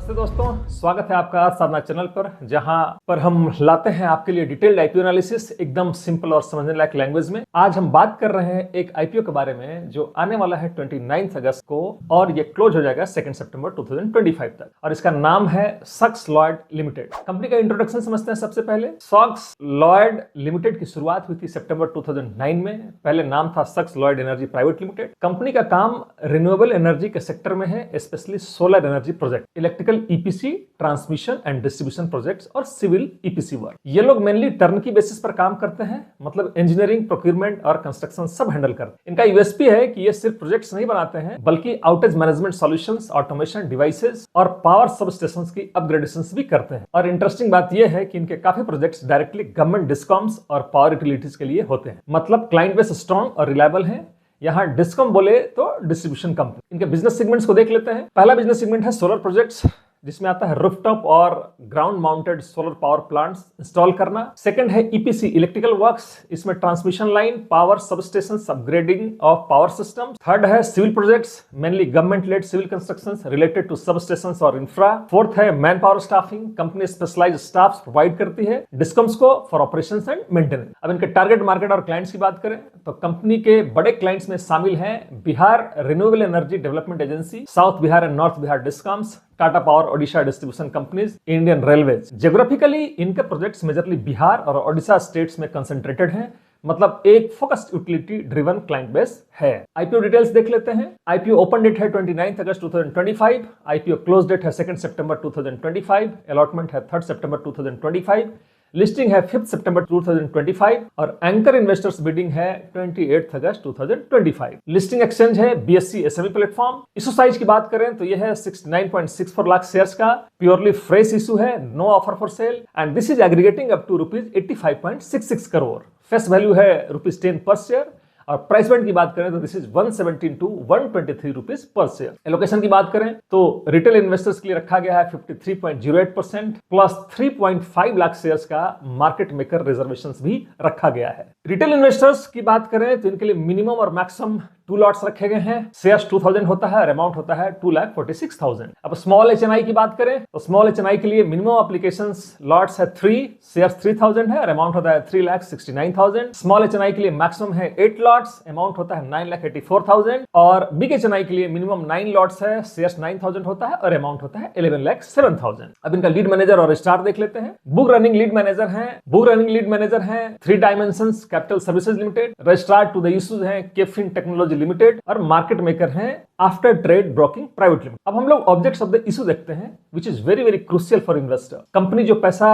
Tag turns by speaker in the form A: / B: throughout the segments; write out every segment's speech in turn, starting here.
A: नमस्ते दोस्तों, स्वागत है आपका साधना चैनल पर, जहां पर हम लाते हैं आपके लिए डिटेल्ड आईपीओ एनालिसिस एकदम सिंपल और समझने लायक लैंग्वेज में। आज हम बात कर रहे हैं एक आईपीओ के बारे में जो आने वाला है 29 अगस्त को और ये क्लोज हो जाएगा 2 सितंबर 2025 तक, और इसका नाम है सक्स लॉयड लिमिटेड। कंपनी का इंट्रोडक्शन समझते हैं। सबसे पहले सक्स लॉयड लिमिटेड की शुरुआत हुई थी सितंबर 2009 में। पहले नाम था सक्स Lloyd energy private limited. Company का काम रिन्यूएबल एनर्जी के सेक्टर में है, specially solar energy project, electrical EPC, transmission and distribution projects और सिविल ईपीसी वर्क। ये लोग मेनली टर्नकी बेसिस पर काम करते हैं, मतलब इंजीनियरिंग, प्रोक्यूरमेंट और कंस्ट्रक्शन सब हैंडल करते हैं। इनका यूएसपी है कि ये सिर्फ प्रोजेक्ट्स नहीं बनाते हैं, बल्कि outage management solutions, automation devices और पावर सब स्टेशंस की अपग्रेडेशंस भी करते हैं। और इंटरेस्टिंग बात यह है कि इनके काफी प्रोजेक्ट्स डायरेक्टली गवर्नमेंट डिस्कॉम्स और पावर यूटिलिटीज के लिए होते हैं, मतलब क्लाइंट बेस स्ट्रॉन्ग और रिलायबल है। यहाँ डिस्कॉम बोले तो डिस्ट्रीब्यूशन कंपनी। इनके बिजनेस सेगमेंट्स को देख लेते हैं। पहला बिजनेस सेगमेंट है सोलर प्रोजेक्ट्स, जिसमें आता है रूफटॉप और ground mounted solar power plants install करना। सेकंड है ईपीसी, इलेक्ट्रिकल वर्क्स, इसमें transmission line, power substation, upgrading of power system. Third है civil projects, mainly government led civil constructions related to substations और infra. Fourth है man power staffing, company specialised staff provide करती है डिस्कम्स को for operations and maintenance. अब इनके target market और clients की बात करें तो कंपनी के बड़े क्लाइंट्स में शामिल हैं Bihar renewable energy development agency, south Bihar and north Bihar discoms, Tata power, Odisha distribution companies, Indian railways. Geographically इनके प्रोजेक्ट्स मेजरली बिहार और ओडिशा स्टेट्स में कंसंट्रेटेड हैं, मतलब एक focused utility driven client base है। आईपीओ डिटेल्स देख लेते हैं। आईपीओ ओपन डेट है 29 अगस्त 2025, आईपीओ क्लोज डेट है 2 सितंबर 2025, अलॉटमेंट है 3 सितंबर 2025, लिस्टिंग है 5 सितंबर 2025 और एंकर इन्वेस्टर्स बिडिंग है 28 अगस्त 2025। लिस्टिंग एक्सचेंज है BSE SME platform. Issue size की बात करें तो यह है 69.64 लाख शेयर्स का प्योरली फ्रेश इशू है, no offer for sale, and this is aggregating up to rupees 85.66 crore. Face value है ₹10 पर शेयर, और प्राइस बैंड की बात करें तो this is 117 to 123 rupees per share. Allocation की बात करें तो रिटेल इन्वेस्टर्स के लिए रखा गया है 53.08% प्लस 3.5 लाख शेयर्स का मार्केट मेकर रिजर्वेशंस भी रखा गया है। रिटेल इन्वेस्टर्स की बात करें तो इनके लिए मिनिमम और मैक्सिमम 2 लॉट्स रखे गए हैं। शेयर्स 2000 होता है और अमाउंट होता है 2,46,000। अब स्मॉल एचएनआई की बात करें तो स्मॉल एचएनआई के लिए मिनिमम एप्लीकेशंस लॉट्स है 3, शेयर्स 3000 है और अमाउंट होता है 3,69,000। स्मॉल एचएनआई के लिए मैक्सिमम है 8 लॉट्स, अमाउंट होता है 9,84,000, और बिग एचएनआई के लिए मिनिमम 9 लॉट्स है, शेयर्स 9000 होता है और अमाउंट होता है 11,07,000। अब इनका लीड मैनेजर और स्टार देख लेते हैं। बुक रनिंग लीड मैनेजर हैं 3 dimensions capital services limited, registrar to the issues हैं केफिन टेक्नोलॉजी लिमिटेड, और मार्केट मेकर हैं after trade broking private limited. अब हम लोग ऑब्जेक्ट्स ऑफ द इशू देखते हैं, which is very very crucial for investor. Company जो पैसा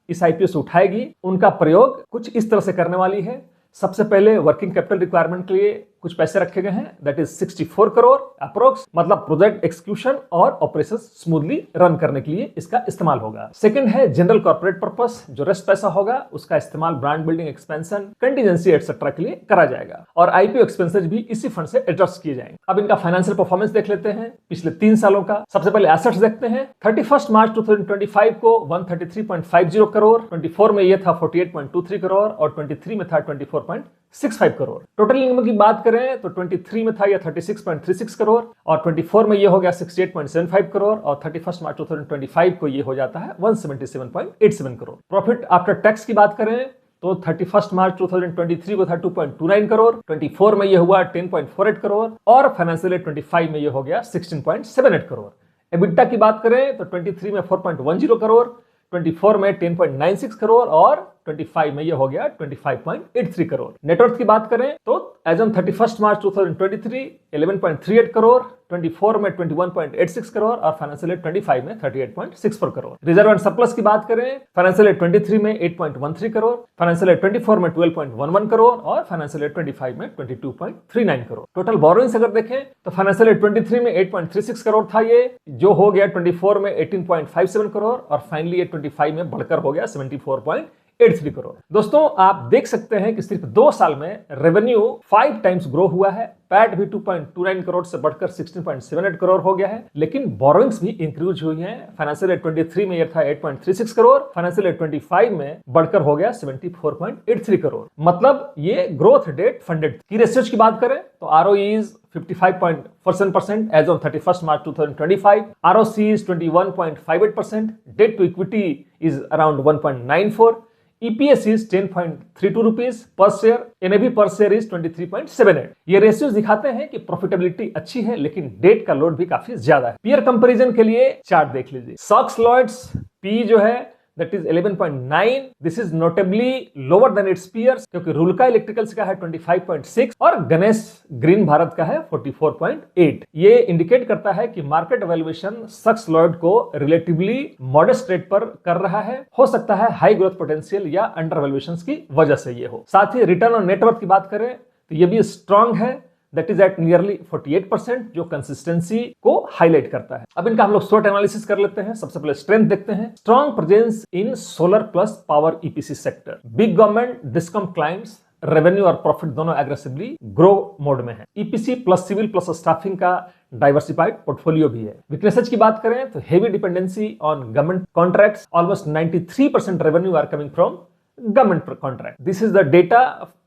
A: इस आईपीओ से उठाएगी उनका प्रयोग कुछ इस तरह से करने वाली है। सबसे पहले वर्किंग कैपिटल रिक्वायरमेंट के लिए कुछ पैसे रखे गए हैं, दैट इज 64 करोड़ अप्रोक्स, मतलब प्रोजेक्ट एक्सक्यूशन और ऑपरेशन स्मूथली रन करने के लिए इसका इस्तेमाल होगा। सेकंड है जनरल कॉर्पोरेट पर्पस, जो रेस्ट पैसा होगा उसका इस्तेमाल brand building, expansion, contingency etcetera के लिए करा जाएगा, और आईपीओ एक्सपेंसेस भी इसी फंड से एडजस्ट किए जाएंगे। अब इनका फाइनेंशियल परफॉर्मेंस देख लेते हैं पिछले 3 सालों का। सबसे पहले एसेट्स देखते हैं। 31 मार्च 2025 को 133.50 करोड़, 24 में यह था 48.23 करोड़ और 23 में था 24.65 करोड़। टोटल इनकम की बात करें तो 23 में था यह 36.36 करोड़ और 24 में यह हो गया 68.75 करोड़ और 31 मार्च 2025 को यह हो जाता है 177.87 करोड़। प्रॉफिट आफ्टर टैक्स की बात करें तो 31 मार्च 2023 को था 2.29 करोड़, 24 में यह हुआ 10.48 करोड़ और फाइनेंशियल ईयर 25 में यह हो गया 16.78 करोड़। एबिटा की बात करें तो 23 में 4.10 करोड़, 24 में 10.96 करोड़ और 25 में यह हो गया 25.83 करोड़। नेटवर्थ की बात करें तो एज ऑन 31 मार्च 2023 11.38 करोड़, 24 में 21.86 करोड़ और फाइनेंशियल ईयर 25 में 38.64 करोड़। रिजर्व एंड सरप्लस की बात करें फाइनेंशियल ईयर 23 में 8.13 करोड़, फाइनेंशियल ईयर 24 में 12.11 करोड़ और फाइनेंशियल ईयर 25 में 22.39 करोड़। टोटल बोरोइंग्स अगर देखें तो फाइनेंशियल ईयर 23 में 8.36 करोड़ था ये, जो हो गया 24 में 18.57 करोड़ और फाइनली ईयर 25 में बढ़कर हो गया 74.88 4.83 करोड़। दोस्तों आप देख सकते हैं कि सिर्फ 2 साल में रेवेन्यू 5 टाइम्स ग्रो हुआ है, पैट भी 2.29 करोड़ से बढ़कर 16.78 करोड़ हो गया है, लेकिन बोरोइंग्स भी इंक्रीज हुई हैं। फाइनेंशियल ईयर 23 में यह था 8.36 करोड़, फाइनेंशियल ईयर 25 में बढ़कर हो गया 74.83 करोड़। मतलब ये ग्रोथ डेट फंडेड। की रेशियोज की बात करें तो ROE is 55.47% as on 31st March 2025. ROC is 21.58%. Debt to equity is around 1.94. EPS is 10.32 rupees per share. NAV per share is 23.78. ये रेशियोज दिखाते हैं कि प्रॉफिटेबिलिटी अच्छी है, लेकिन डेट का लोड भी काफी ज्यादा है। पीयर कंपैरिजन के लिए चार्ट देख लीजिए। सॉक्स लॉयड्स पी जो है that is 11.9. This is notably lower than its peers क्योंकि रुलका इलेक्ट्रिकल्स का है 25.6 और गणेश ग्रीन भारत का है 44.8। ये इंडिकेट करता है कि मार्केट वैल्यूएशन सक्स लॉयड को रिलेटिवली मॉडेस्ट रेट पर कर रहा है। हो सकता है हाई ग्रोथ पोटेंशियल या अंडर वैल्यूएशन की वजह से ये हो। साथ ही रिटर्न ऑन नेटवर्थ की बात करें तो ये भी स्ट्रांग है, दैट इज एट नियरली 48%, जो कंसिस्टेंसी को हाईलाइट करता है। अब इनका हम लोग शॉर्ट एनालिसिस कर लेते हैं। सबसे पहले स्ट्रेंथ देखते हैं। Strong presence in solar plus power EPC sector. Big government discom clients revenue और प्रॉफिट दोनों एग्रेसिवली ग्रो मोड में है। EPC plus civil plus staffing का डाइवर्सिफाइड पोर्टफोलियो भी है। वीकनेसेस की बात करें तो heavy dependency on government contracts, almost 93% revenue are coming from government contract. This is the data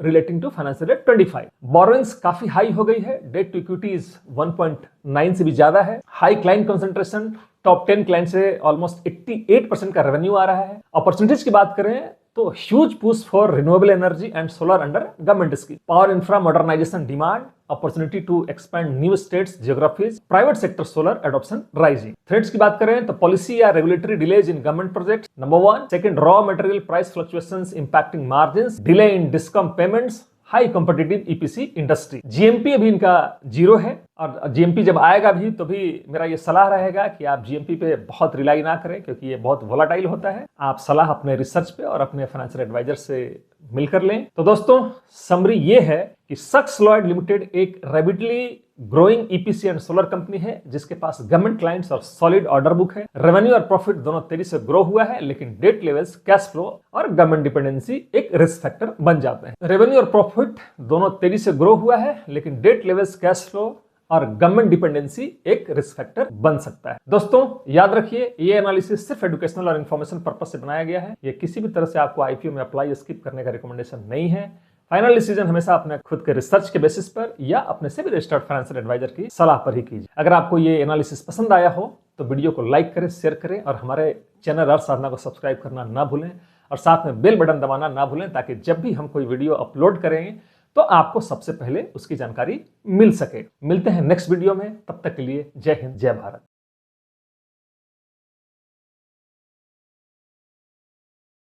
A: relating to financial year 25। Borrowings काफी हाई हो गई है, डेट टू इक्विटी इज 1.9 से भी ज्यादा है। High client concentration, top 10 client से almost 88% का रेवेन्यू आ रहा है। अपॉर्चुनिटीज की बात करें तो huge push for renewable energy and solar under government scheme. Power infra modernisation demand, opportunity to expand new states geographies, private sector solar adoption rising. Threats की बात करें तो पॉलिसी या regulatory delays in government project number 1। Second, raw material price fluctuations impacting margins, delay in discom payments, high competitive EPC industry. GMP अभी इनका 0 है और GMP जब आएगा भी तो भी मेरा ये सलाह रहेगा कि आप जीएमपी पे बहुत रिलाई ना करें, क्योंकि ये बहुत वोलाटाइल होता है। आप सलाह अपने रिसर्च पे और अपने फाइनेंशियल एडवाइजर से मिलकर लें। तो दोस्तों समरी ये है कि सक्स लॉयड लिमिटेड एक rapidly growing EPC and solar company है जिसके पास गवर्नमेंट क्लाइंट्स और सॉलिड ऑर्डर बुक है। रेवेन्यू और प्रॉफिट दोनों तेजी से ग्रो हुआ है, लेकिन डेट लेवल्स, कैश फ्लो और गवर्नमेंट डिपेंडेंसी एक रिस्क फैक्टर बन जाते हैं। रेवेन्यू और प्रॉफिट दोनों तेजी से ग्रो हुआ है, लेकिन डेट लेवल्स, कैश फ्लो और गवर्नमेंट डिपेंडेंसी एक रिस्क फैक्टर बन सकता है। दोस्तों याद रखिए, ये एनालिसिस सिर्फ एजुकेशनल और इन्फॉर्मेशन पर्पज से बनाया गया है। ये किसी भी तरह से आपको आईपीओ में अप्लाई स्किप करने का रिकमेंडेशन नहीं है। फाइनल डिसीजन हमेशा अपने खुद के रिसर्च के बेसिस पर या अपने से भी रजिस्टर्ड फाइनेंशियल एडवाइजर की सलाह पर ही कीजिए। अगर आपको ये एनालिसिस पसंद आया हो तो वीडियो को लाइक करें, शेयर करें और हमारे चैनल अर्थ साधना को सब्सक्राइब करना ना भूलें और साथ में बेल बटन दबाना ना भूलें, ताकि जब भी हम कोई वीडियो अपलोड करेंगे तो आपको सबसे पहले उसकी जानकारी मिल सके। मिलते हैं नेक्स्ट वीडियो में, तब तक के लिए जय हिंद, जय भारत।